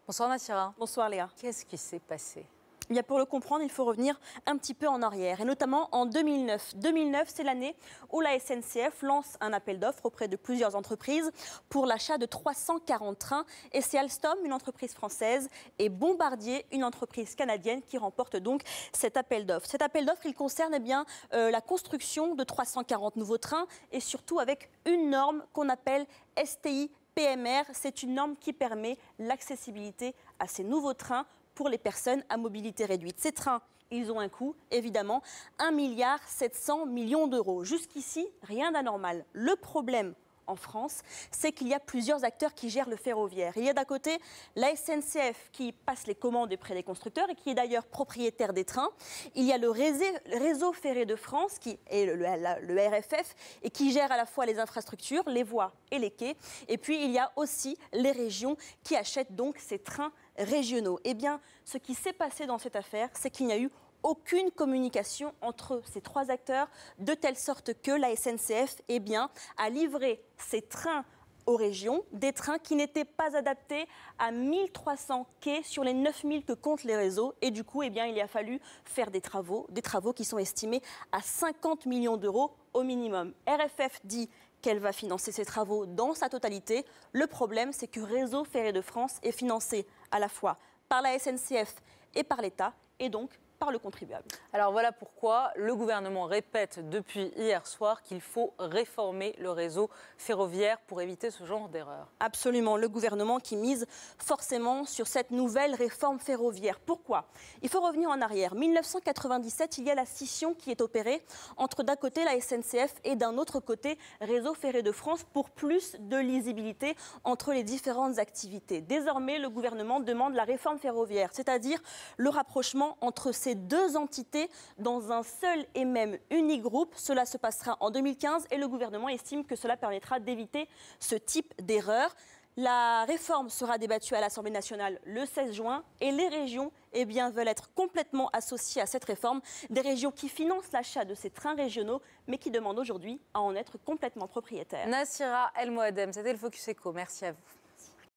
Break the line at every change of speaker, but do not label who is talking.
Bonsoir Nassira.
Bonsoir Léa.
Qu'est-ce qui s'est passé ?
Bien, pour le comprendre, il faut revenir un petit peu en arrière, et notamment en 2009. 2009, c'est l'année où la SNCF lance un appel d'offres auprès de plusieurs entreprises pour l'achat de 340 trains. Et c'est Alstom, une entreprise française, et Bombardier, une entreprise canadienne, qui remportent donc cet appel d'offres. Cet appel d'offres, il concerne la construction de 340 nouveaux trains, et surtout avec une norme qu'on appelle STI PMR. C'est une norme qui permet l'accessibilité à ces nouveaux trains pour les personnes à mobilité réduite. Ces trains, ils ont un coût, évidemment, 1,7 milliard d'euros. Jusqu'ici, rien d'anormal. Le problème en France, c'est qu'il y a plusieurs acteurs qui gèrent le ferroviaire. Il y a d'un côté la SNCF qui passe les commandes auprès des constructeurs et qui est d'ailleurs propriétaire des trains. Il y a le réseau ferré de France, qui est le RFF, et qui gère à la fois les infrastructures, les voies et les quais. Et puis il y a aussi les régions qui achètent donc ces trains régionaux. Eh bien, ce qui s'est passé dans cette affaire, c'est qu'il n'y a eu aucune communication entre ces trois acteurs, de telle sorte que la SNCF a livré ces trains aux régions, des trains qui n'étaient pas adaptés à 1300 quais sur les 9000 que comptent les réseaux. Et du coup, il a fallu faire des travaux qui sont estimés à 50 millions d'euros au minimum. RFF dit qu'elle va financer ces travaux dans sa totalité. Le problème, c'est que Réseau Ferré de France est financé à la fois par la SNCF et par l'État, et donc par le contribuable.
Alors voilà pourquoi le gouvernement répète depuis hier soir qu'il faut réformer le réseau ferroviaire pour éviter ce genre d'erreur.
Absolument, le gouvernement qui mise forcément sur cette nouvelle réforme ferroviaire. Pourquoi ? Il faut revenir en arrière. 1997, il y a la scission qui est opérée entre d'un côté la SNCF et d'un autre côté Réseau Ferré de France pour plus de lisibilité entre les différentes activités. Désormais, le gouvernement demande la réforme ferroviaire, c'est-à-dire le rapprochement entre ces deux entités dans un seul et même unique groupe. Cela se passera en 2015 et le gouvernement estime que cela permettra d'éviter ce type d'erreur. La réforme sera débattue à l'Assemblée nationale le 16 juin et les régions veulent être complètement associées à cette réforme. Des régions qui financent l'achat de ces trains régionaux mais qui demandent aujourd'hui à en être complètement propriétaires.
Nassira El Moadem, c'était le Focus Eco. Merci à vous.